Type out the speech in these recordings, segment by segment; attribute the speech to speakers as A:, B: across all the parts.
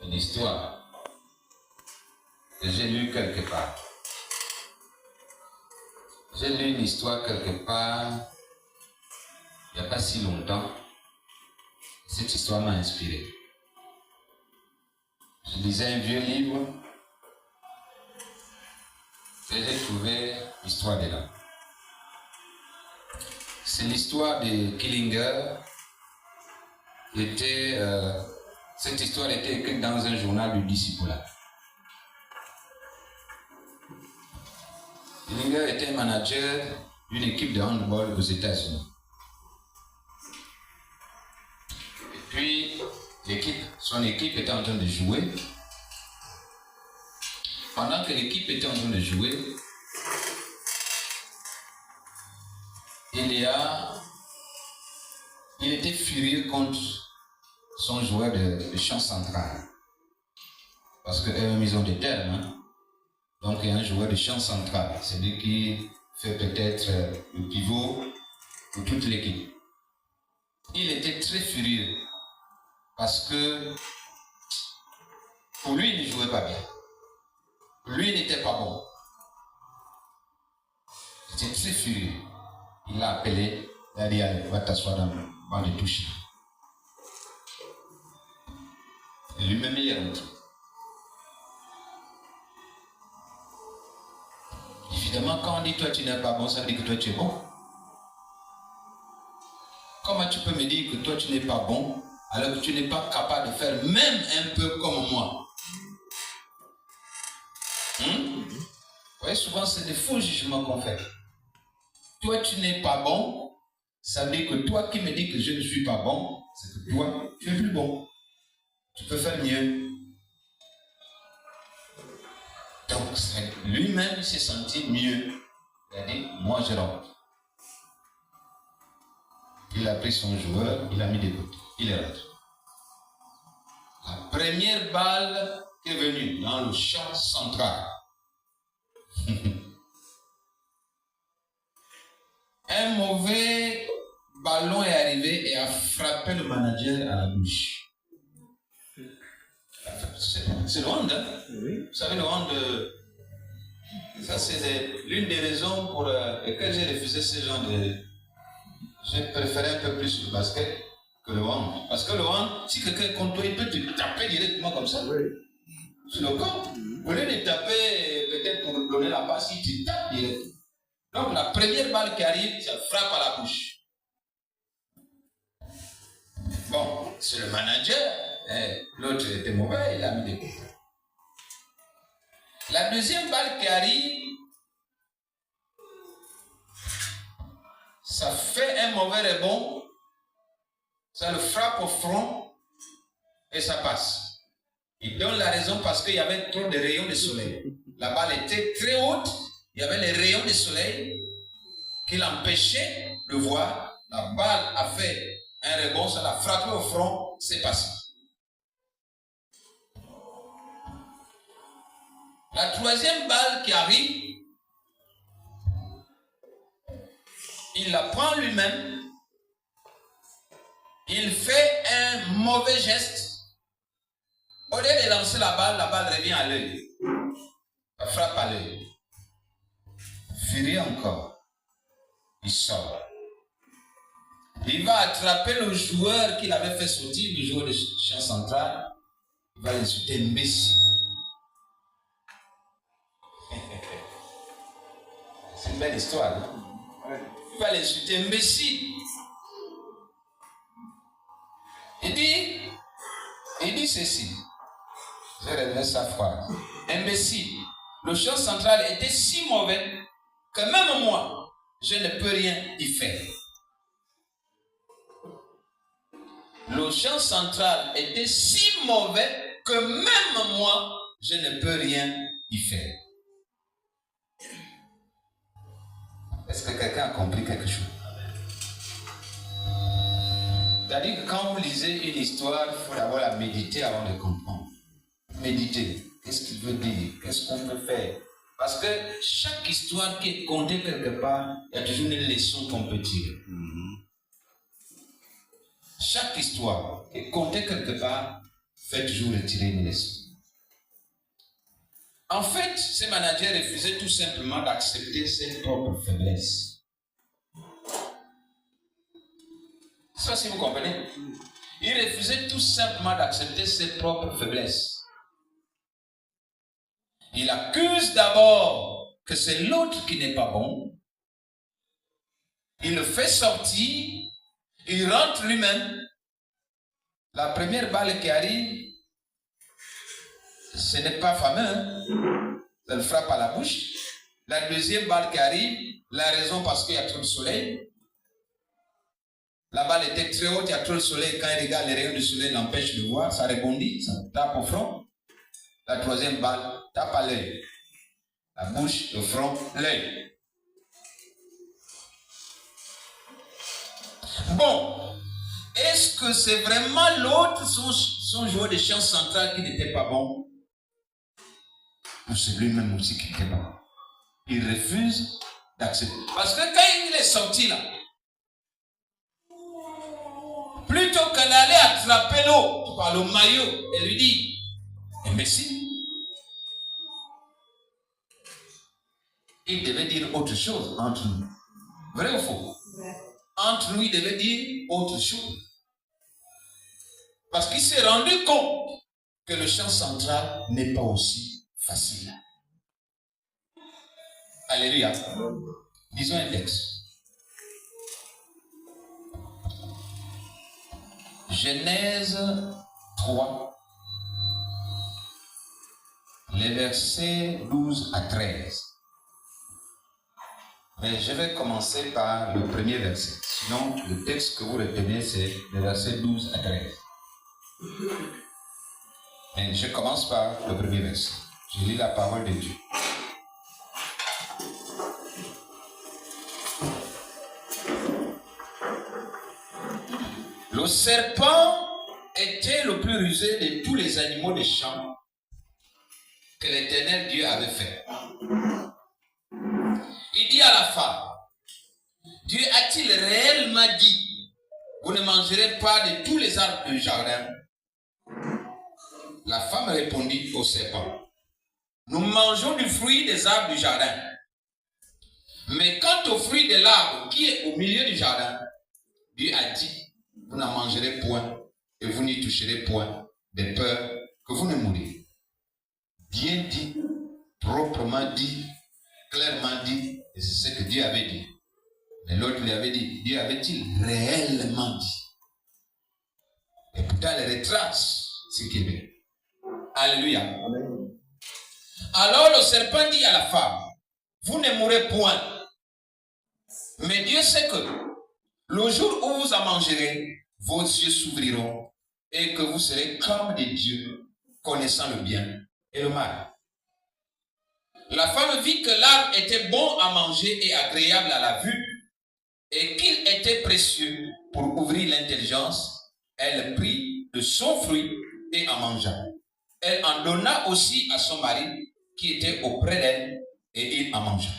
A: Une histoire que j'ai lue quelque part. J'ai lu une histoire quelque part il n'y a pas si longtemps. Cette histoire m'a inspiré. Je lisais un vieux livre et j'ai trouvé l'histoire dedans. C'est l'histoire de Killinger. Cette histoire était écrite dans un journal du discipulat. Killinger était manager d'une équipe de handball aux États-Unis. Et puis, son équipe était en train de jouer. Pendant que l'équipe était en train de jouer, il était furieux contre son joueur de champ central. Parce qu'eux-mêmes, ils ont des termes. Hein? Donc, il y a un joueur de champ central. C'est lui qui fait peut-être le pivot pour toute l'équipe. Il était très furieux. Parce que pour lui, il ne jouait pas bien. Lui, il n'était pas bon. Il était très furieux. Il l'a appelé. Il a dit, allez, va t'asseoir dans le banc de touche. Et lui-même, il est rentré. Évidemment, quand on dit toi tu n'es pas bon, ça veut dire que toi tu es bon. Comment tu peux me dire que toi tu n'es pas bon alors que tu n'es pas capable de faire même un peu comme moi? Vous voyez, souvent c'est des faux jugements qu'on fait. Toi tu n'es pas bon, ça veut dire que toi qui me dis que je ne suis pas bon, c'est que toi tu es plus bon. Tu peux faire mieux. Donc lui-même il s'est senti mieux. Il a dit, moi je rentre. Il a pris son joueur, il a mis des côtés. Il est rentré. La première balle qui est venue dans le champ central. Un mauvais ballon est arrivé et a frappé le manager à la bouche. C'est le hand, hein? Oui. Vous savez, le hand, ça c'est l'une des raisons pour lesquelles j'ai refusé ce genre de... J'ai préféré un peu plus le basket que le hand. Parce que le hand, si quelqu'un est contre toi, il peut te taper directement comme ça. Oui. Sur le corps. Au lieu de taper, peut-être pour donner la passe, il te tape directement. Donc la première balle qui arrive, ça frappe à la bouche. Bon, c'est le manager. L'autre était mauvais, il a mis des coups. La deuxième balle qui arrive, ça fait un mauvais rebond, ça le frappe au front et ça passe. Il donne la raison parce qu'il y avait trop de rayons de soleil. La balle était très haute, il y avait les rayons de soleil qui l'empêchaient de voir. La balle a fait un rebond, ça l'a frappé au front, c'est passé. La troisième balle qui arrive, il la prend lui-même, il fait un mauvais geste. Au lieu de lancer la balle revient à l'œil. Ça frappe à l'œil. Furieux encore, il sort. Il va attraper le joueur qu'il avait fait sortir, le joueur de champ central. Il va l'insulter imbécile. C'est une belle histoire, hein? Il va l'insulter imbécile. Il dit ceci. Je reviens sa phrase. Imbécile. Le champ central était si mauvais que même moi, je ne peux rien y faire. Le champ central était si mauvais que même moi, je ne peux rien y faire. Est-ce que quelqu'un a compris quelque chose? C'est-à-dire que quand vous lisez une histoire, il faut d'abord la méditer avant de comprendre. Méditer. Qu'est-ce qu'il veut dire? Qu'est-ce qu'on peut faire? Parce que chaque histoire qui est contée quelque part, il y a toujours une leçon qu'on peut tirer. chaque histoire est contée quelque part fait toujours retirer une leçon. En fait, ces managers refusaient tout simplement d'accepter ses propres faiblesses. Ça, si vous comprenez. Ils refusaient tout simplement d'accepter ses propres faiblesses. Il accuse d'abord que c'est l'autre qui n'est pas bon. Il le fait sortir. Il rentre lui-même. La première balle qui arrive, ce n'est pas fameux. Hein? Ça le frappe à la bouche. La deuxième balle qui arrive, la raison parce qu'il y a trop de soleil. La balle était très haute, il y a trop de soleil. Quand il regarde les rayons du soleil, l'empêche de voir. Ça rebondit, ça tape au front. La troisième balle tape à l'œil. La bouche, le front, l'œil. Bon, est-ce que c'est vraiment l'autre, son joueur de chant central qui n'était pas bon? Ou c'est lui-même aussi qui n'était pas bon? Il refuse d'accepter. Parce que quand il est sorti là, plutôt que d'aller attraper l'eau par le maillot et lui dire, imbécile, il devait dire autre chose entre nous. Vrai ou faux? Ouais. Entre nous, il devait dire autre chose. Parce qu'il s'est rendu compte que le chant central n'est pas aussi facile. Alléluia. Disons un texte. Genèse 3, les versets 12 à 13. Mais je vais commencer par le premier verset. Sinon, le texte que vous retenez, c'est les versets 12 à 13. Mais je commence par le premier verset. Je lis la parole de Dieu. Le serpent était le plus rusé de tous les animaux des champs que l'Éternel Dieu avait fait. Il dit à la femme, Dieu a-t-il réellement dit, vous ne mangerez pas de tous les arbres du jardin? La femme répondit au serpent, nous mangeons du fruit des arbres du jardin. Mais quant au fruit de l'arbre qui est au milieu du jardin, Dieu a dit, vous n'en mangerez point et vous n'y toucherez point, de peur que vous ne mouriez. Bien dit, proprement dit, clairement dit, et c'est ce que Dieu avait dit. Mais l'autre lui avait dit, Dieu avait-il réellement dit? Et pourtant, il retrace ce qu'il veut. Alléluia. Amen. Alors le serpent dit à la femme, vous ne mourrez point. Mais Dieu sait que le jour où vous en mangerez, vos yeux s'ouvriront et que vous serez comme des dieux, connaissant le bien et le mal. La femme vit que l'arbre était bon à manger et agréable à la vue et qu'il était précieux pour ouvrir l'intelligence. Elle prit de son fruit et en mangea. Elle en donna aussi à son mari qui était auprès d'elle et il en mangea.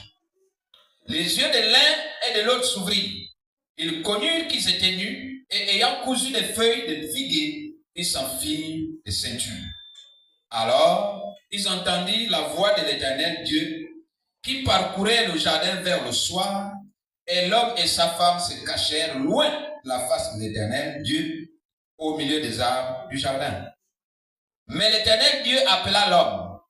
A: Les yeux de l'un et de l'autre s'ouvrirent. Ils connurent qu'ils étaient nus et ayant cousu des feuilles de figuier, ils s'en firent des ceintures. Alors, ils entendirent la voix de l'Éternel Dieu qui parcourait le jardin vers le soir, et l'homme et sa femme se cachèrent loin de la face de l'Éternel Dieu au milieu des arbres du jardin. Mais l'Éternel Dieu appela l'homme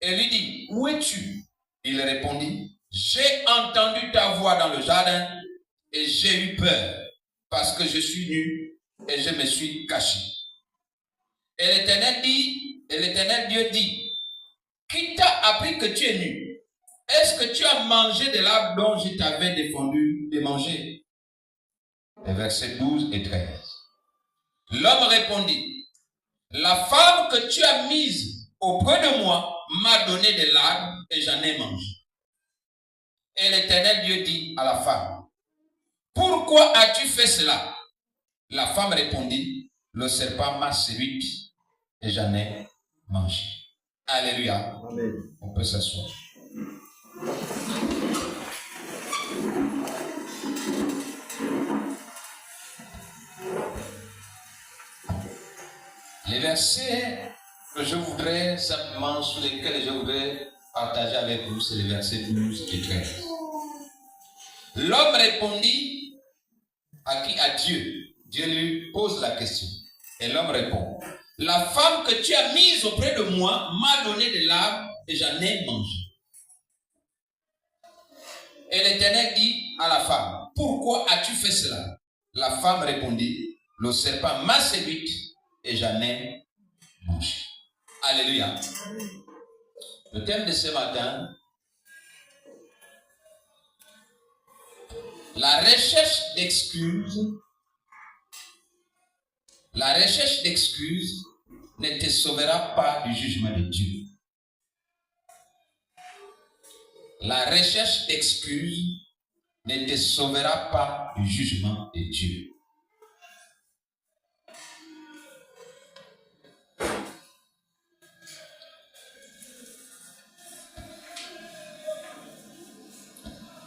A: et lui dit, où es-tu? Il répondit, j'ai entendu ta voix dans le jardin et j'ai eu peur parce que je suis nu et je me suis caché. Et l'Éternel Dieu dit, qui t'a appris que tu es nu? Est-ce que tu as mangé de l'arbre dont je t'avais défendu de manger? Les versets 12 et 13. L'homme répondit, la femme que tu as mise auprès de moi m'a donné de l'arbre et j'en ai mangé. Et l'Éternel Dieu dit à la femme, pourquoi as-tu fait cela? La femme répondit, le serpent m'a séduite et j'en ai mangé. Alléluia. Amen. On peut s'asseoir. Les versets que je voudrais simplement, sur lesquels je voudrais partager avec vous, c'est les versets 12 et 13. L'homme répondit à qui? À Dieu. Dieu lui pose la question. Et l'homme répond: la femme que tu as mise auprès de moi m'a donné de l'arbre et j'en ai mangé. Et l'Éternel dit à la femme: pourquoi as-tu fait cela? La femme répondit: le serpent m'a séduite et j'en ai mangé. Alléluia. Le thème de ce matin: la recherche d'excuses. La recherche d'excuses ne te sauvera pas du jugement de Dieu. La recherche d'excuses ne te sauvera pas du jugement de Dieu.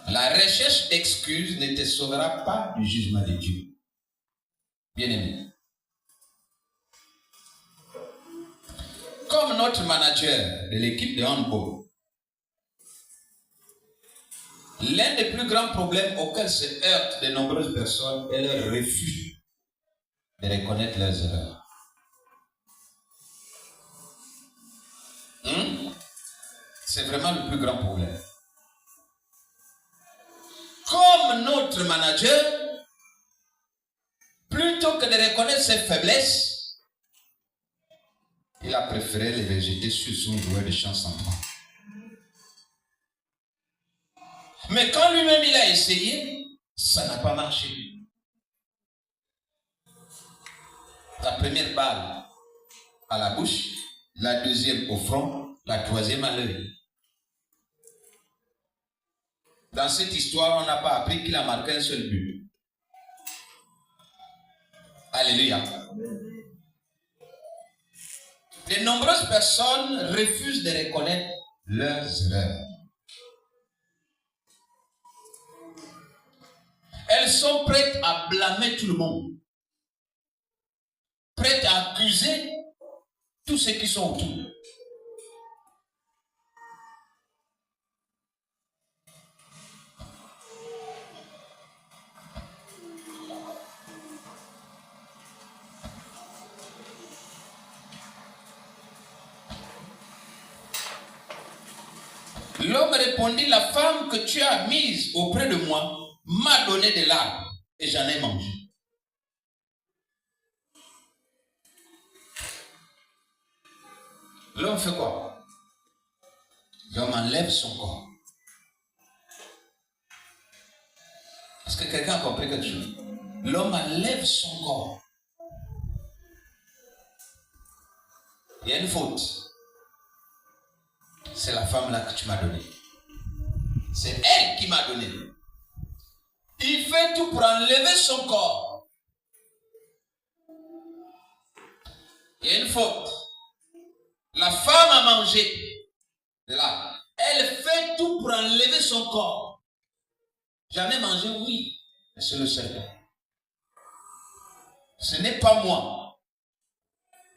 A: La recherche d'excuses ne te sauvera pas du jugement de Dieu. Bien-aimé. Comme notre manager de l'équipe de handball, l'un des plus grands problèmes auxquels se heurtent de nombreuses personnes est leur refus de reconnaître leurs erreurs. C'est vraiment le plus grand problème. Comme notre manager, plutôt que de reconnaître ses faiblesses, il a préféré les rejeter sur son joueur de chant central. Mais quand lui-même il a essayé, ça n'a pas marché. La première balle à la bouche, la deuxième au front, la troisième à l'œil. Dans cette histoire, on n'a pas appris qu'il a marqué un seul but. Alléluia. De nombreuses personnes refusent de reconnaître leurs erreurs. Elles sont prêtes à blâmer tout le monde. Prêtes à accuser tous ceux qui sont autour. L'homme répondit: la femme que tu as mise auprès de moi m'a donné de l'arbre et j'en ai mangé. L'homme fait quoi? L'homme enlève son corps. Est-ce que quelqu'un a compris quelque chose? L'homme enlève son corps. Il y a une faute. C'est la femme là que tu m'as donnée. C'est elle qui m'a donné. Il fait tout pour enlever son corps. Il y a une faute. La femme a mangé. Là. Elle fait tout pour enlever son corps. J'en ai mangé, oui. Mais c'est le serpent. Ce n'est pas moi.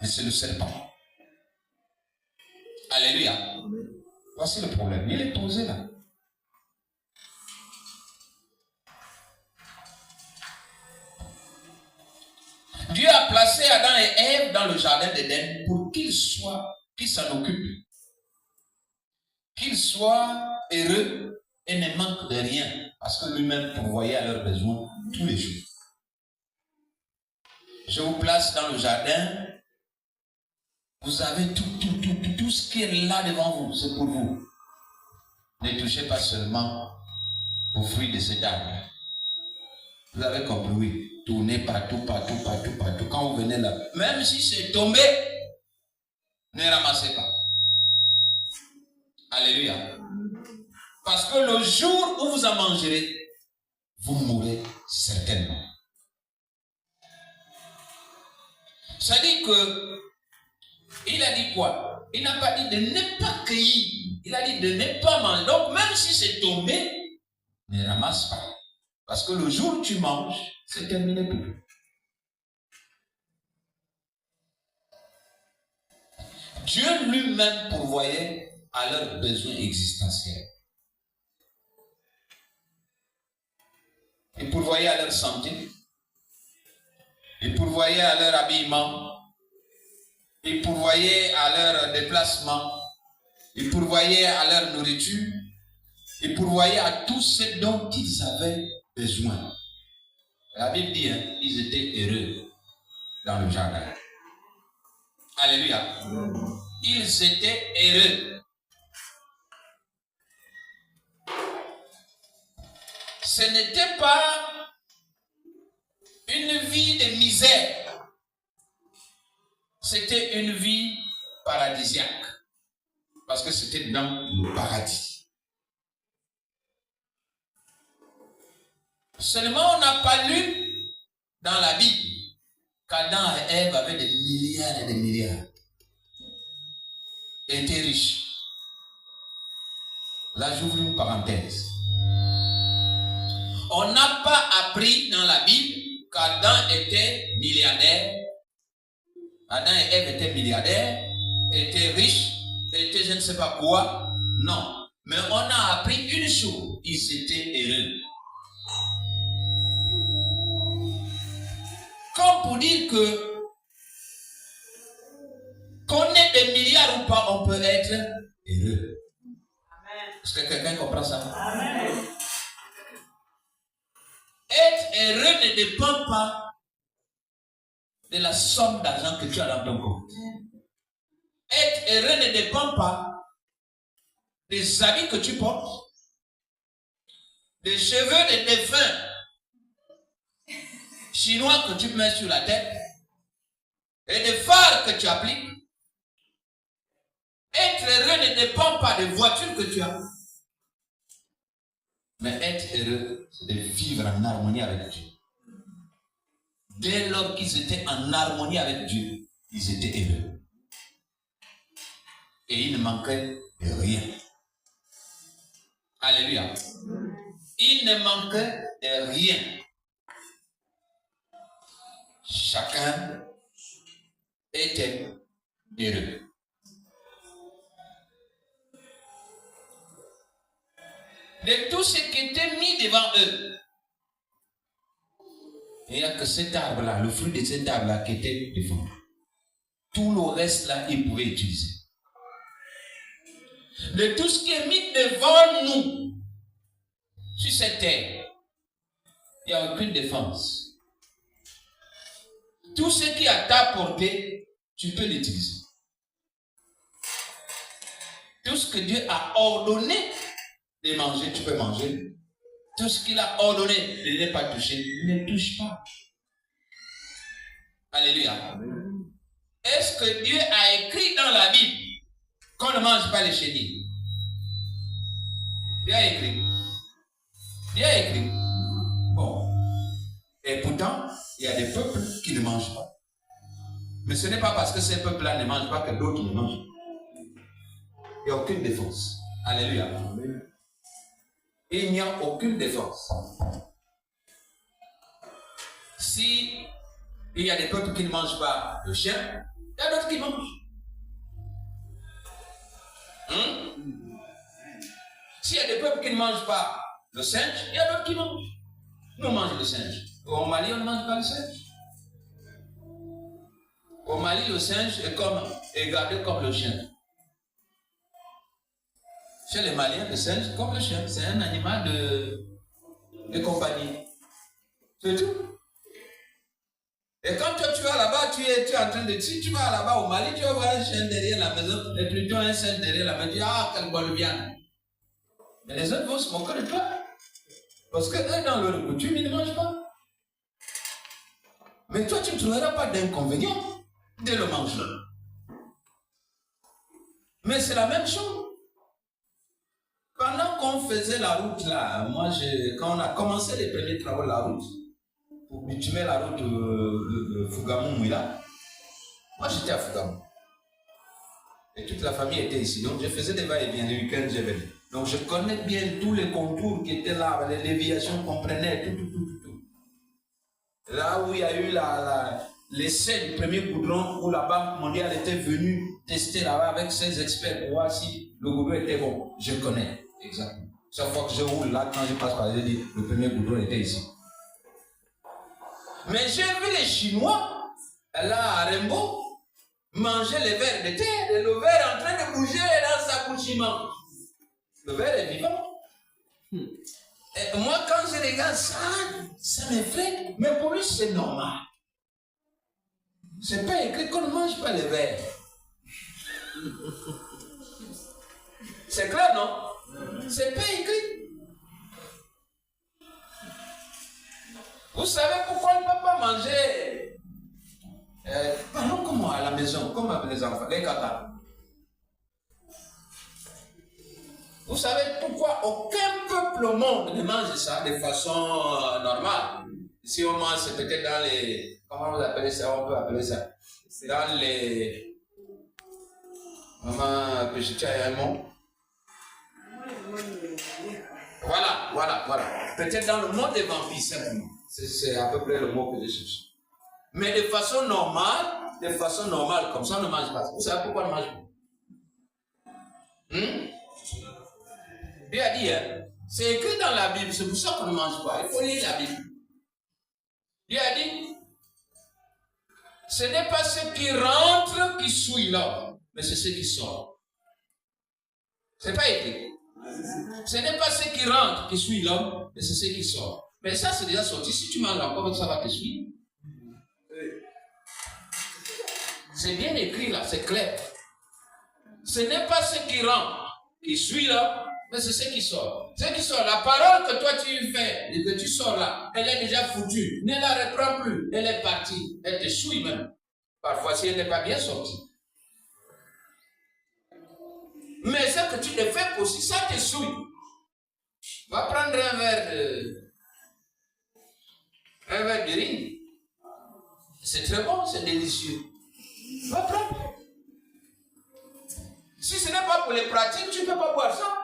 A: Mais c'est le serpent. Alléluia. Voici le problème. Il est posé là. Dieu a placé Adam et Ève dans le jardin d'Éden pour qu'ils s'en occupent. Qu'ils soient heureux et ne manquent de rien. Parce que lui-même pourvoyait à leurs besoins tous les jours. Je vous place dans le jardin. Vous avez tout ce qui est là devant vous, c'est pour vous. Ne touchez pas seulement aux fruits de cet arbre. Vous avez compris, oui. Tournez partout. Quand vous venez là, même si c'est tombé, ne ramassez pas. Alléluia. Parce que le jour où vous en mangerez, vous mourrez certainement. Ça dit que, il a dit quoi? Il n'a pas dit de ne pas cueillir. Il a dit de ne pas manger. Donc même si c'est tombé, ne ramasse pas. Parce que le jour où tu manges, c'est terminé pour toi. Dieu lui-même pourvoyait à leurs besoins existentiels. Il pourvoyait à leur santé. Il pourvoyait à leur habillement. Il pourvoyait à leur déplacement. Il pourvoyait à leur nourriture. Il pourvoyait à tout ce dont ils avaient besoin. La Bible dit, hein, ils étaient heureux dans le jardin. Alléluia. Ils étaient heureux. Ce n'était pas une vie de misère. C'était une vie paradisiaque. Parce que c'était dans le paradis. Seulement, on n'a pas lu dans la Bible qu'Adam et Ève avaient des milliards et des milliards. Et étaient riches. Là, j'ouvre une parenthèse. On n'a pas appris dans la Bible qu'Adam était milliardaire. Adam et Ève étaient milliardaires, étaient riches, étaient je ne sais pas quoi. Non. Mais on a appris une chose. Ils étaient heureux. Comme pour dire que qu'on ait des milliards ou pas, on peut être heureux. Est-ce que quelqu'un comprend ça? Amen. Être heureux ne dépend pas de la somme d'argent que tu as dans ton compte. Être heureux ne dépend pas des habits que tu portes, des cheveux de défunts chinois que tu mets sur la tête et des phares que tu appliques. Être heureux ne dépend pas des voitures que tu as. Mais être heureux, c'est de vivre en harmonie avec Dieu. Dès lors qu'ils étaient en harmonie avec Dieu, ils étaient heureux. Et il ne manquait de rien. Alléluia. Il ne manquait de rien. Chacun était heureux. De tout ce qui était mis devant eux, il n'y a que cet arbre-là, le fruit de cet arbre-là qui était devant. Tout le reste-là, ils pouvaient utiliser. De tout ce qui est mis devant nous, sur cette terre, il n'y a aucune défense. Tout ce qui est à ta portée, tu peux l'utiliser. Tout ce que Dieu a ordonné de manger, tu peux manger. Tout ce qu'il a ordonné de ne pas toucher, ne touche pas. Alléluia. Est-ce que Dieu a écrit dans la Bible qu'on ne mange pas les chenilles? Dieu a écrit. Dieu a écrit. Bon. Et pourtant, il y a des peuples qui ne mangent pas. Mais ce n'est pas parce que ces peuples-là ne mangent pas que d'autres ne mangent pas. Il n'y a aucune défense. Alléluia. Il n'y a aucune défense. Si il y a des peuples qui ne mangent pas le chien, il y a d'autres qui mangent. S'il y a des peuples qui ne mangent pas le singe, il y a d'autres qui mangent. Nous mangeons le singe. Au Mali, on ne mange pas le singe. Au Mali, le singe est gardé comme le chien. Chez les Maliens, le singe, comme le chien, c'est un animal de compagnie. C'est tout. Et quand toi tu vas là-bas, tu es en train de... Si tu vas là-bas au Mali, tu vas voir un chien derrière la maison, et plutôt un singe derrière la maison, tu dis, ah, quelle bonne viande. Mais les autres vont se moquer de toi. Parce que eux, dans leur coutume, ils ne mangent pas. Mais toi, tu ne trouveras pas d'inconvénient de le manger. Mais c'est la même chose. Pendant qu'on faisait la route là, quand on a commencé les premiers travaux de la route, pour bitumer la route Fougamou-Mouila, moi j'étais à Fougamou. Et toute la famille était ici. Donc je faisais des va-et-vient, les week-ends je venais. Donc je connais bien tous les contours qui étaient là, les déviations qu'on prenait, tout. Là où il y a eu l'essai du premier goudron où la Banque mondiale était venue tester là-bas avec ses experts pour voir si le goudron était bon. Je connais, exactement. Chaque fois que je roule là, quand je passe par là, je dis le premier goudron était ici. Mais j'ai vu les Chinois, là à Rainbow, manger les vers de terre et le ver en train de bouger dans sa bouche, il mange. Le ver est vivant. Et moi, quand je regarde ça, ça m'effraie. Mais pour lui, c'est normal. C'est pas écrit qu'on ne mange pas les vers. C'est clair, non? C'est pas écrit. Vous savez pourquoi on ne peut pas manger parlons comme à la maison, comme avec les enfants, les caca. Vous savez pourquoi aucun peuple au monde ne mange ça de façon normale? Si on mange, c'est peut-être dans les... Comment vous appelez ça? On peut appeler ça. Dans les... Maman, que je tiens un mot. Voilà. Peut-être dans le monde des vampires, simplement. C'est à peu près le mot que je cherche. Mais de façon normale, comme ça, on ne mange pas. Vous savez pourquoi on ne mange pas? Dieu a dit, hein, c'est écrit dans la Bible, c'est pour ça qu'on ne mange pas. Il faut lire la Bible. Dieu a dit, ce n'est pas ce qui rentre qui souille l'homme, mais c'est ce qui sort. C'est pas écrit. Ce n'est pas ce qui rentre qui suit l'homme, mais c'est ce qui sort. Mais ça, c'est déjà sorti. Si tu manges encore, ça va te suivre. C'est bien écrit là, c'est clair. Ce n'est pas ce qui rentre qui suit l'homme, mais c'est ce qui sort. Ce qui sort, la parole que toi tu fais, et que tu sors là, elle est déjà foutue. Ne la reprends plus. Elle est partie. Elle te souille même. Parfois, si elle n'est pas bien sortie. Mais ce que tu te fais aussi, ça te souille. Va prendre un verre de riz. C'est très bon, c'est délicieux. Va prendre. Si ce n'est pas pour les pratiques, tu ne peux pas boire ça.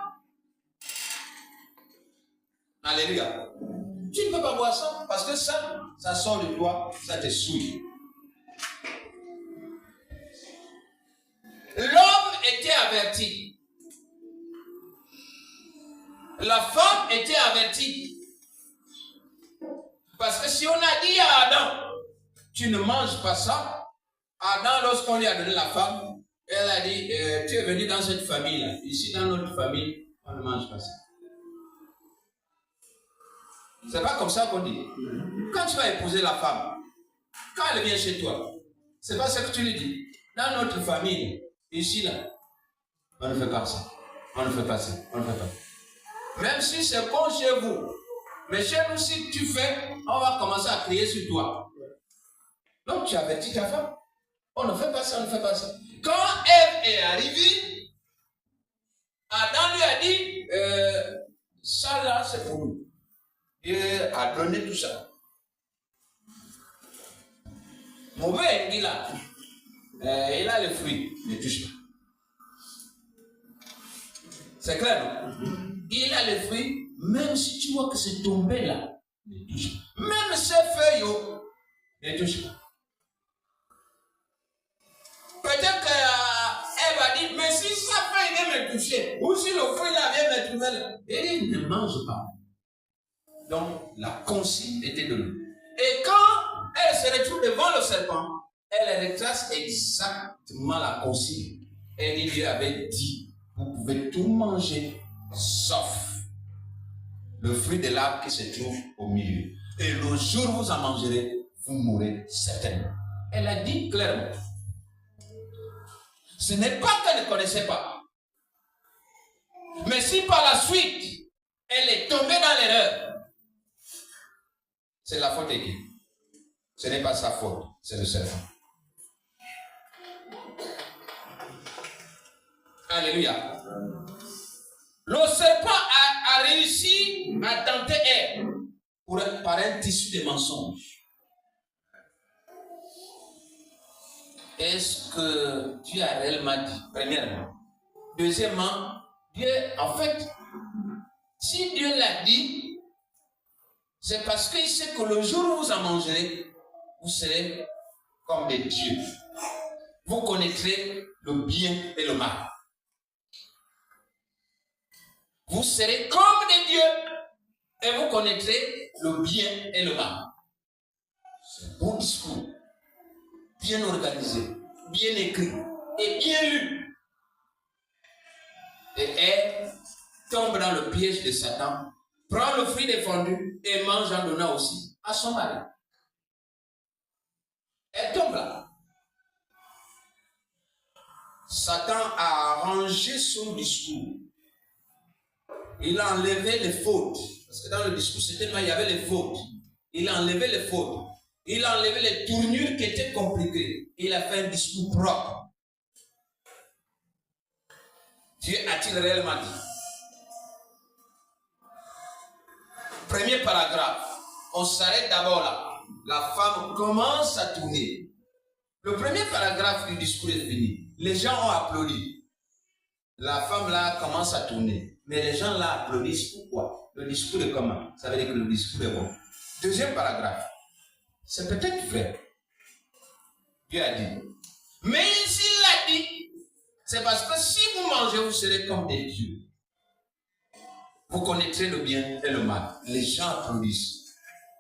A: Alléluia. Tu ne peux pas boire ça parce que ça sort de toi, ça te souille. L'homme était averti. La femme était avertie. Parce que si on a dit à Adam, tu ne manges pas ça, Adam, lorsqu'on lui a donné la femme, elle a dit, tu es venu dans cette famille-là. Ici, dans notre famille, on ne mange pas ça. C'est pas comme ça qu'on dit. Quand tu vas épouser la femme, quand elle vient chez toi, c'est pas ce que tu lui dis. Dans notre famille, ici, là, on ne fait pas ça. On ne fait pas ça. On ne fait pas. Même si c'est bon chez vous. Mais chez nous, si tu fais, on va commencer à crier sur toi. Donc, tu avertis ta femme. On ne fait pas ça, on ne fait pas ça. Quand Ève est arrivée, Adam lui a dit, ça là, c'est pour nous. Dieu a donné tout ça. Mauvais, il a les fruits, ne touche pas. C'est clair, non? Il a les fruits, même si tu vois que c'est tombé là, ne touche pas. Même ces feuilles, ne touche pas. Peut-être qu'elle va dire, mais si sa feuille vient me toucher, ou si le fruit là vient me trouver là, il ne mange pas. Donc, la consigne était donnée. Et quand elle se retrouve devant le serpent, elle retrace exactement la consigne. Et Dieu avait dit, vous pouvez tout manger, sauf le fruit de l'arbre qui se trouve au milieu. Et le jour où vous en mangerez, vous mourrez certainement. Elle a dit clairement. Ce n'est pas qu'elle ne connaissait pas. Mais si par la suite, elle est tombée dans l'erreur, c'est la faute de qui? Ce n'est pas sa faute, c'est le serpent. Alléluia. Le serpent a réussi à tenter Ève par un tissu de mensonges. Est-ce que Dieu a réellement dit? Premièrement. Deuxièmement, Dieu, en fait, si Dieu l'a dit, c'est parce qu'il sait que le jour où vous en mangerez, vous serez comme des dieux. Vous connaîtrez le bien et le mal. Vous serez comme des dieux et vous connaîtrez le bien et le mal. C'est un bon discours, bien organisé, bien écrit et bien lu. Et elle tombe dans le piège de Satan, prend le fruit défendu et mange en donnant aussi à son mari. Elle tombe là. Satan a arrangé son discours. Il a enlevé les fautes. Parce que dans le discours, c'était il y avait les fautes. Il a enlevé les fautes. Il a enlevé les tournures qui étaient compliquées. Il a fait un discours propre. Dieu a-t-il réellement dit? Premier paragraphe. On s'arrête d'abord là. La femme commence à tourner. Le premier paragraphe du discours est fini. Les gens ont applaudi. La femme là commence à tourner. Mais les gens là applaudissent. Pourquoi? Le discours est comment? Ça veut dire que le discours est bon. Deuxième paragraphe. C'est peut-être vrai. Dieu a dit. Mais s'il l'a dit, c'est parce que si vous mangez, vous serez comme des dieux. Vous connaîtrez le bien et le mal. Les gens applaudissent.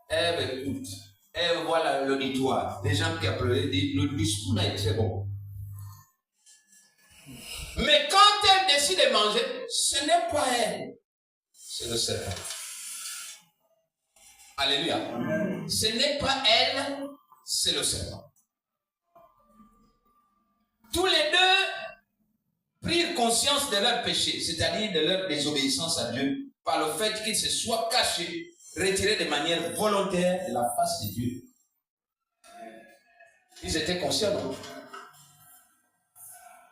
A: Ève écoute. Ève voit l'auditoire. Les gens qui applaudissent disent le discours là est très bon. Mais quand elle décide de manger, ce n'est pas elle. C'est le serpent. Alléluia. Ce n'est pas elle, c'est le serpent. Tous les deux prirent conscience de leur péché, c'est-à-dire de leur désobéissance à Dieu, par le fait qu'ils se soient cachés, retirés de manière volontaire de la face de Dieu. Ils étaient conscients, non?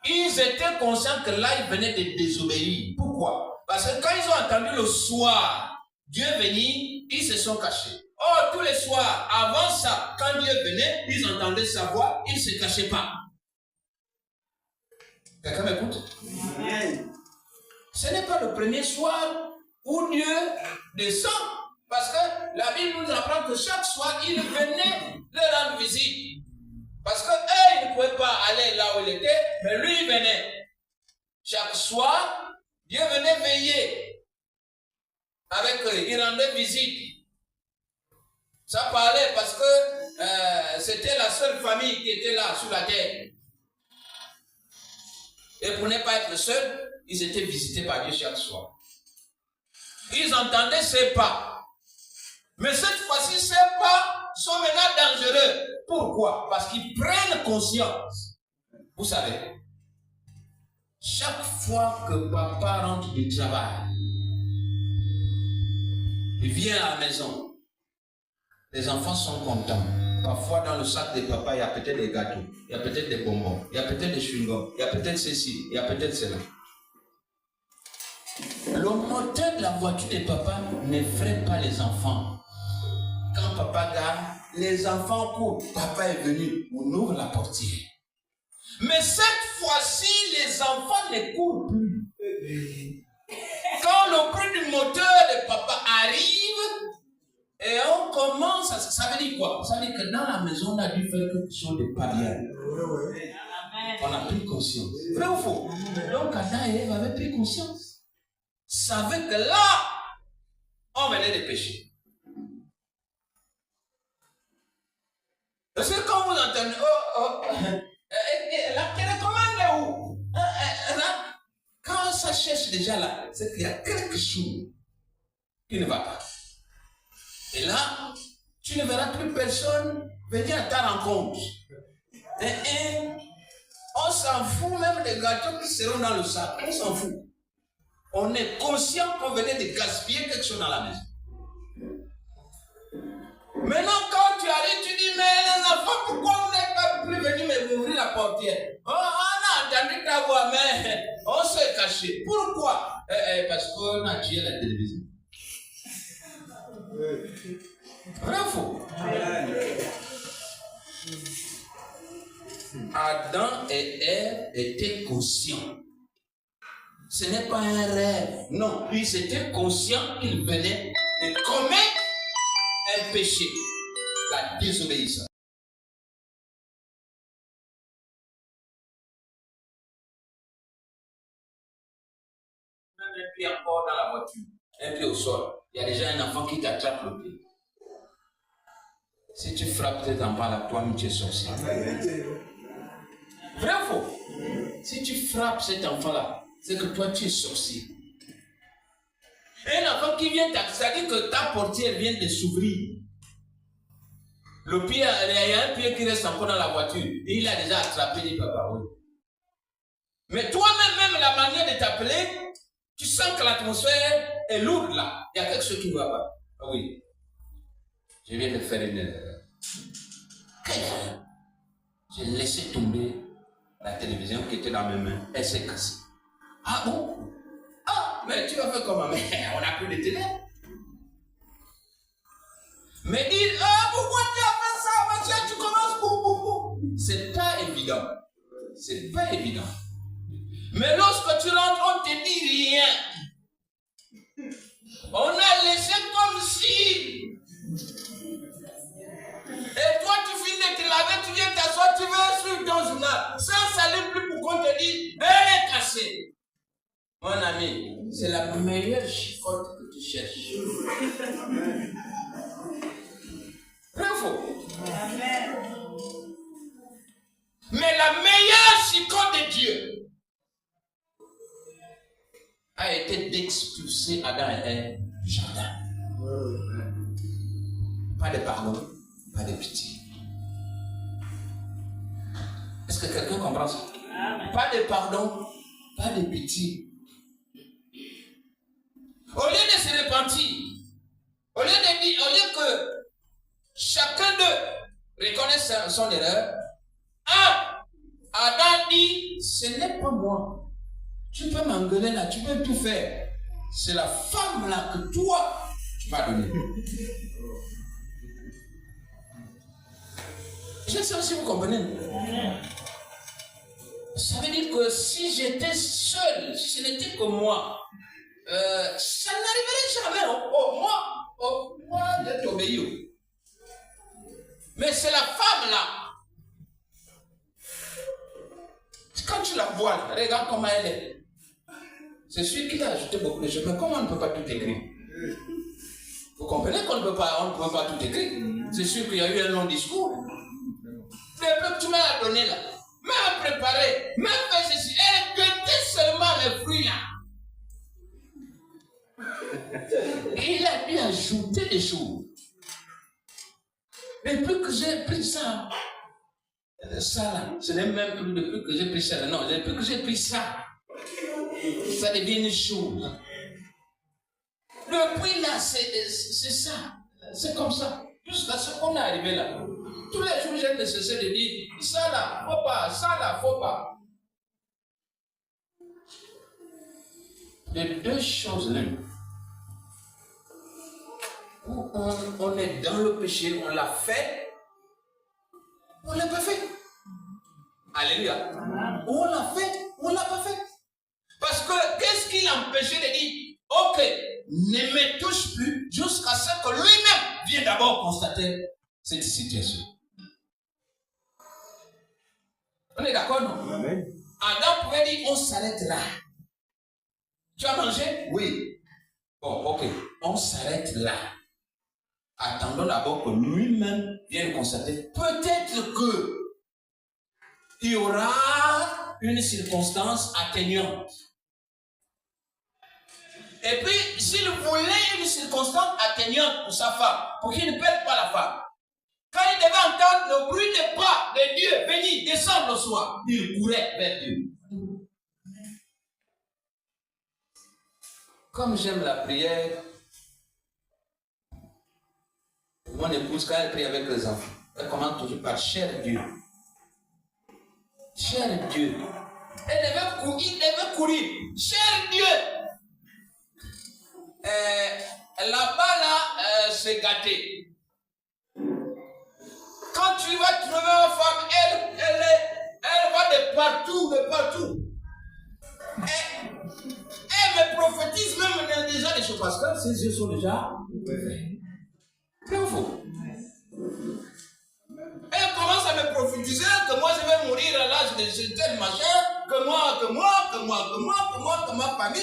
A: Ils étaient conscients que là, ils venaient de désobéir. Pourquoi? Parce que quand ils ont entendu le soir Dieu venir, ils se sont cachés. Oh, tous les soirs, avant ça, quand Dieu venait, ils entendaient sa voix, ils ne se cachaient pas. Quelqu'un m'écoute? Ce n'est pas le premier soir où Dieu descend. Parce que la Bible nous apprend que chaque soir, il venait leur rendre visite. Parce qu'eux, ils ne pouvaient pas aller là où il était, mais lui, il venait. Chaque soir, Dieu venait veiller avec eux. Il rendait visite. Ça parlait parce que c'était la seule famille qui était là, sur la terre. Et pour ne pas être seuls, ils étaient visités par Dieu chaque soir. Ils entendaient ses pas. Mais cette fois-ci, ces pas sont maintenant dangereux. Pourquoi? Parce qu'ils prennent conscience. Vous savez, chaque fois que papa rentre du travail, il vient à la maison, les enfants sont contents. Parfois, dans le sac de papa, il y a peut-être des gâteaux, il y a peut-être des bonbons, il y a peut-être des chewing-gums, il y a peut-être ceci, il y a peut-être cela. Le moteur de la voiture de papa n'effraie pas les enfants. Quand papa garde, les enfants courent. Papa est venu, on ouvre la portière. Mais cette fois-ci, les enfants ne courent plus. Quand le bruit du moteur de papa arrive, et on commence à... Ça veut dire quoi? Ça veut dire que dans la maison, on a dû faire quelque chose de pas bien. On a pris conscience. Vrai ou faux? Donc Adam et Ève avaient pris conscience. Savaient que là, on venait de pécher. Parce que quand vous entendez, la télécommande est où? Quand ça cherche déjà là, c'est qu'il y a quelque chose qui ne va pas. Et là, tu ne verras plus personne venir à ta rencontre. On s'en fout même des gâteaux qui seront dans le sac. On s'en fout. On est conscient qu'on venait de gaspiller quelque chose dans la maison. Maintenant, quand tu arrives, tu dis, mais les enfants, pourquoi vous n'êtes pas plus venus m'ouvrir la portière? Oh, on a entendu ta voix, mais on s'est caché. Pourquoi? Parce qu'on a tué la télévision. Vrai ou faux? Adam et Ève étaient conscients. Ce n'est pas un rêve. Non, ils étaient conscients qu'ils venaient de commettre un péché, la désobéissance. un pied encore dans la voiture, un pied au sol. Il y a déjà un enfant qui t'attrape le pied. Si tu frappes cet enfant-là, toi-même tu es sorcier. Vrai ou faux? Si tu frappes cet enfant-là, c'est que toi tu es sorcier. Un enfant qui vient t'attraper, c'est-à-dire que ta portière vient de s'ouvrir. Le pied, il y a un pied qui reste encore dans la voiture. Et il a déjà attrapé les papas. Oui. Mais toi-même, même la manière de t'appeler, tu sens que l'atmosphère est lourde là. Il y a quelque chose qui ne va pas. Oui. Je viens de faire une erreur. Quelle erreur? J'ai laissé tomber la télévision qui était dans mes mains. Elle s'est cassée. Ah bon? Ah, mais tu vas faire comment? Mais on n'a plus de télé. Mais dire, ah, pourquoi tu as fait ça? Parce que tu commences pour. C'est pas évident. C'est pas évident. Mais lorsque tu rentres, on te dit rien. On a laissé comme si. Et toi, tu finis de te laver, tu viens t'asseoir, tu veux suivre ton journal. Ça s'allume plus pour qu'on te dise, elle est cassée. Mon ami, c'est la meilleure chicotte que tu cherches. Vrai ou faux? Mais la meilleure chicotte de Dieu a été d'expulser Adam et Ève du jardin. Pas de pardon, pas de pitié. Est-ce que quelqu'un comprend ça? Pas de pardon, pas de pitié. Au lieu de se repentir, au lieu que chacun d'eux reconnaisse son erreur, Adam dit, ce n'est pas moi. Tu peux m'engueuler là, tu peux tout faire. C'est la femme là que toi, tu m'as donnée. Je sais si vous comprenez. Ça veut dire que si j'étais seul, si ce n'était que moi, ça n'arriverait jamais moi d'être obéi. Mais c'est la femme là. Quand tu la vois, là, regarde comment elle est. C'est sûr qu'il a ajouté beaucoup de choses, mais comment on ne peut pas tout écrire? Vous comprenez qu'on ne peut pas tout écrire? C'est sûr qu'il y a eu un long discours. Le peu que tu m'as donné là, m'a préparé, m'a fait ceci, elle guettait seulement les fruits là. Et il a pu ajouter des choses. Depuis que j'ai pris ça là, ce n'est même plus depuis que j'ai pris ça là, non, depuis que j'ai pris ça, ça devient une chose. Le prix là, c'est ça, c'est comme ça, jusqu'à ce qu'on est arrivé là. Tous les jours, j'ai nécessaire de dire, ça là, faut pas, ça là, faut pas. Les deux choses là, où on est dans le péché, on l'a fait, on ne l'a pas fait. Alléluia. On l'a fait, on ne l'a pas fait. Parce que qu'est-ce qui l'empêchait de dire, ok, ne me touche plus jusqu'à ce que lui-même vienne d'abord constater cette situation. On est d'accord, non? Amen. Adam pouvait dire, on s'arrête là. Tu as mangé? Oui. Bon, ok, on s'arrête là. Attendons d'abord que lui-même vienne constater. Peut-être que il y aura une circonstance atténuante. Et puis, s'il voulait une circonstance atténuante pour sa femme, pour qu'il ne perde pas la femme, quand il devait entendre le bruit des pas de Dieu venir descendre le soir, il courait vers Dieu. Comme j'aime la prière, mon épouse, quand elle prie avec les enfants, elle commence toujours par cher Dieu. Cher Dieu. Il devait courir. Cher Dieu. Là-bas, là, c'est gâté. Quand tu vas trouver une femme, elle va de partout. Elle me prophétise même déjà des choses parce que ses yeux sont déjà ouverts. C'est faux. Elle commence à me prophétiser que moi je vais mourir à l'âge de tel machin, que moi, que ma famille,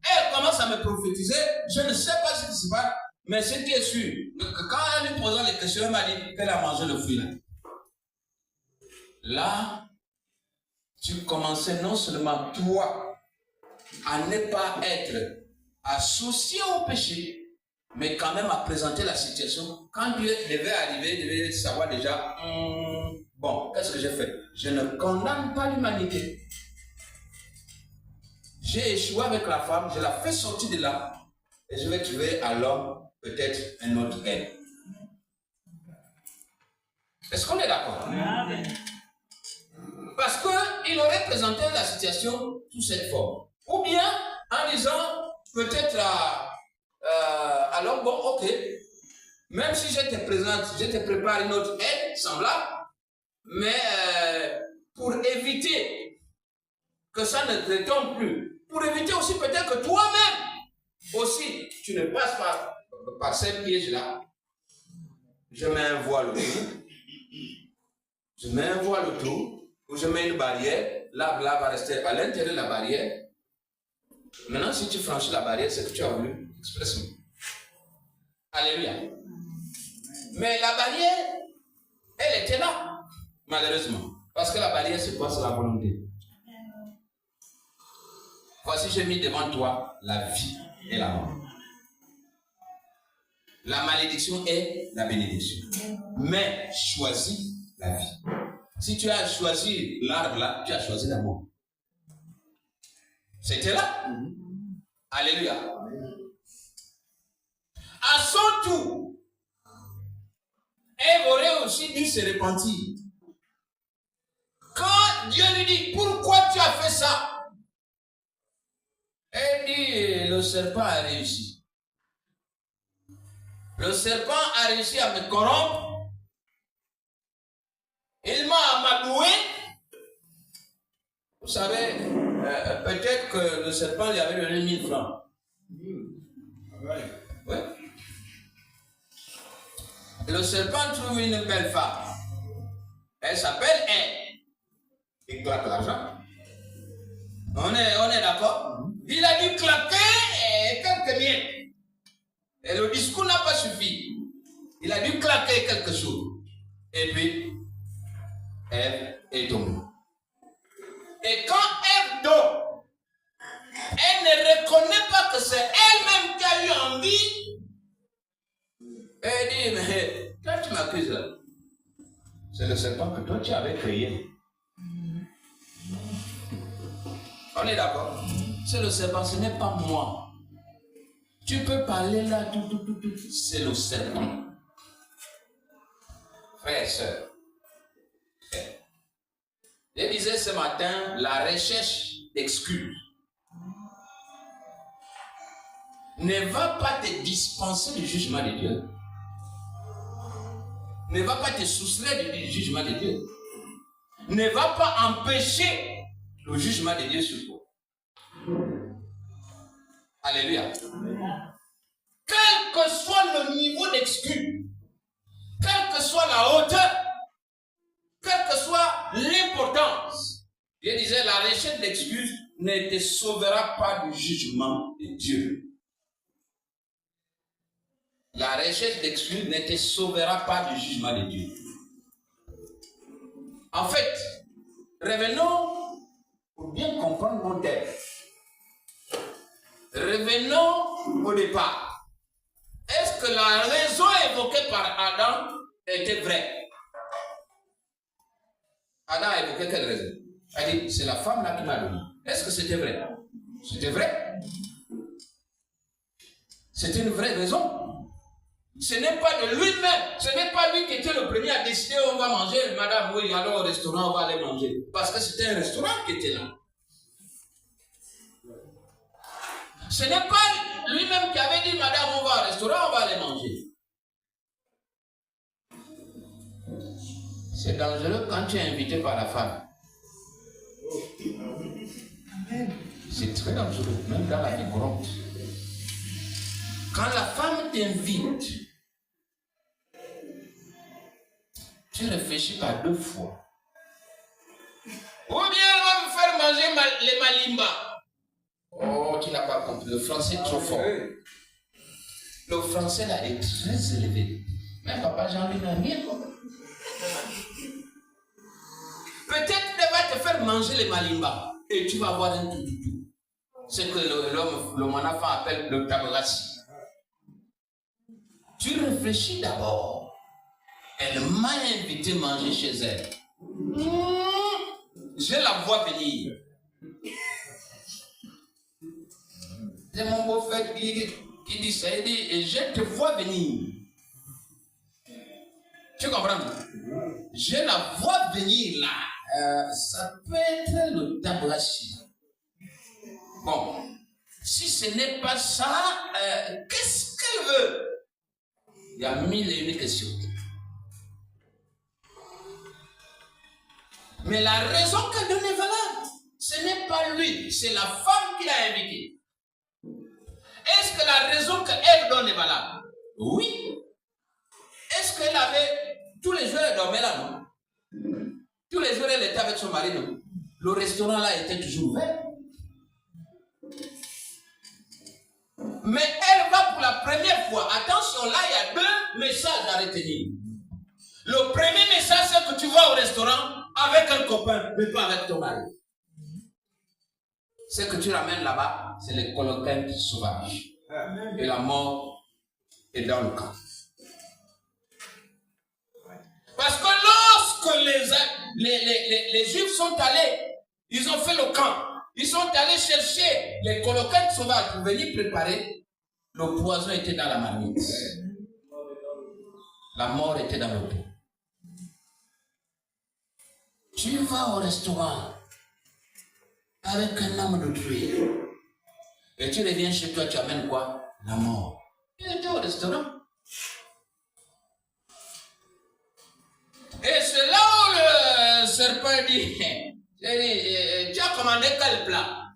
A: elle commence à me prophétiser. Je ne sais pas ce qui se passe, mais ce qui est sûr, que quand elle lui posait les questions, elle m'a dit qu'elle a mangé le fruit là. Là, tu commençais non seulement toi à ne pas être associé au péché, mais quand même à présenter la situation. Quand Dieu devait arriver, il devait savoir déjà, bon, qu'est-ce que j'ai fait? Je ne condamne pas l'humanité. J'ai échoué avec la femme, je la fais sortir de là, et je vais trouver à l'homme peut-être un autre aide. Est-ce qu'on est d'accord? Parce qu'il aurait présenté la situation sous cette forme. Ou bien en disant, peut-être alors bon, ok, même si je te présente, je te prépare une autre aide semblable, mais pour éviter que ça ne te tombe plus, pour éviter aussi peut-être que toi-même aussi, tu ne passes pas par ces pièges-là, je mets un voile autour, ou je mets une barrière, l'arbre-là va rester à l'intérieur de la barrière. Maintenant, si tu franchis la barrière, c'est que tu as voulu expressément. Alléluia. Mais la barrière, elle était là, malheureusement. Parce que la barrière, c'est quoi? C'est la volonté. Voici, j'ai mis devant toi la vie et la mort. La malédiction est la bénédiction. Mais choisis la vie. Si tu as choisi l'arbre là, tu as choisi la mort. C'était là. Alléluia. À son tour, Ève aurait aussi dû se repentir. Quand Dieu lui dit, pourquoi tu as fait ça? Elle dit, le serpent a réussi. Le serpent a réussi à me corrompre. Il m'a amadoué. Vous savez, peut-être que le serpent lui avait donné 1000 francs. Oui. Le serpent trouve une belle femme. Elle s'appelle Ève. Il claque l'argent. On est d'accord? Il a dû claquer quelques miettes. Et le discours n'a pas suffi. Il a dû claquer quelque chose. Et puis, Ève est tombée. Et quand Ève tombe, elle ne reconnaît pas que c'est elle-même qui a eu envie. Elle dit, mais toi tu m'accuses là. C'est le serpent que toi tu avais créé. On est d'accord? C'est le serpent, ce n'est pas moi. Tu peux parler là, tout. C'est le serpent. Frères et sœurs, je disais ce matin, la recherche d'excuses ne va pas te dispenser du jugement de Dieu. Ne va pas te soustraire du jugement de Dieu. Ne va pas empêcher le jugement de Dieu sur toi. Alléluia. Quel que soit le niveau d'excuse, quelle que soit la hauteur, quelle que soit l'importance, je disais, la recherche d'excuses ne te sauvera pas du jugement de Dieu. La recherche d'excuses ne te sauvera pas du jugement de Dieu. En fait, revenons pour bien comprendre mon texte. Revenons au départ. Est-ce que la raison évoquée par Adam était vraie? Adam a évoqué quelle raison? Il a dit, c'est la femme là qui m'a donné. Est-ce que c'était vrai? C'était vrai. C'était une vraie raison. Ce n'est pas de lui-même, ce n'est pas lui qui était le premier à décider on va manger, madame, oui, allons au restaurant, on va aller manger. Parce que c'était un restaurant qui était là. Ce n'est pas lui-même qui avait dit, madame, on va au restaurant, on va aller manger. C'est dangereux quand tu es invité par la femme. C'est très dangereux, même dans la vie courante. Quand la femme t'invite, tu réfléchis par 2 fois. Ou bien elle va me faire manger
B: les Malimba. Oh, tu n'as pas compris. Le français est trop fort. Le français là est très élevé. Mais papa Jean-Louis n'a rien compris. Peut-être qu'il va te faire manger les Malimba. Et tu vas avoir un tout. C'est que le Manafa appelle le tabarassi. Tu réfléchis d'abord. Elle m'a invité à manger chez elle. Je la vois venir. C'est mon beau-frère qui dit ça. Il dit, et je te vois venir. Tu comprends? Je la vois venir là. Ça peut être le tabrachi. Bon, si ce n'est pas ça, qu'est-ce qu'elle veut? Il y a 1001 questions. Mais la raison qu'elle donne est valable. Ce n'est pas lui, c'est la femme qui l'a invité. Est-ce que la raison qu'elle donne est valable? Oui. Est-ce qu'elle avait... Tous les jours, elle dormait là, non? Tous les jours, elle était avec son mari, non? Le restaurant là était toujours ouvert. Mais elle va pour la première fois. Attention, là, il y a deux messages à retenir. Le premier message, c'est que tu vas au restaurant avec un copain, mais pas avec ton mari. Ce que tu ramènes là-bas, c'est les coloquins sauvages. Et la mort est dans le camp. Parce que lorsque les Juifs sont allés, ils ont fait le camp. Ils sont allés chercher les coloquins sauvages pour venir préparer. Le poison était dans la marmite. La mort était dans le pot. Tu vas au restaurant avec un homme d'autrui. Et tu reviens chez toi, tu amènes quoi? La mort. Tu étais au restaurant. Et c'est là où le serpent dit, tu as commandé quel plat?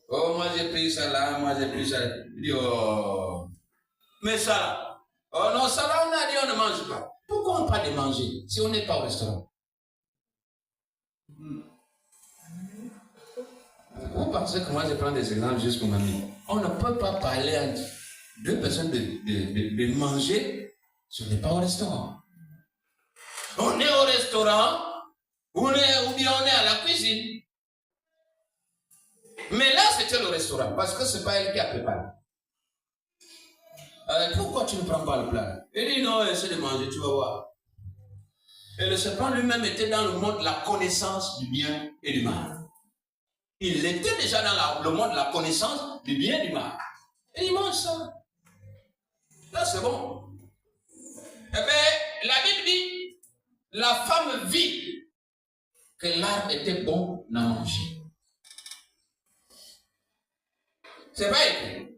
B: Oh, moi j'ai pris ça là, moi j'ai pris ça là. Il dit, oh, mais ça là. Oh non, ça là, on a dit on ne mange pas. Pourquoi on parle de manger si on n'est pas au restaurant? Vous pensez que moi je prends des exemples juste pour m'amener? On ne peut pas parler entre deux personnes de manger si on n'est pas au restaurant. On est au restaurant, ou bien on est à la cuisine. Mais là, c'était le restaurant, parce que ce n'est pas elle qui a préparé. Pourquoi tu ne prends pas le plat? Il dit non, essaie de manger, tu vas voir. Et le serpent lui-même était dans le monde de la connaissance du bien et du mal. Il était déjà dans le monde de la connaissance du bien et du mal. Et il mange ça. Là, c'est bon. Eh bien, la Bible dit, la femme vit que l'arbre était bon à manger. C'est vrai.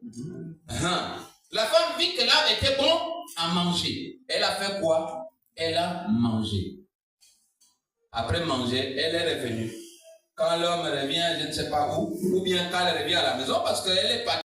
B: La femme vit que l'arbre était bon à manger. Elle a fait quoi? Elle a mangé. Après manger, elle est revenue. Quand l'homme revient, je ne sais pas où, ou bien quand elle revient à la maison, parce qu'elle est partie.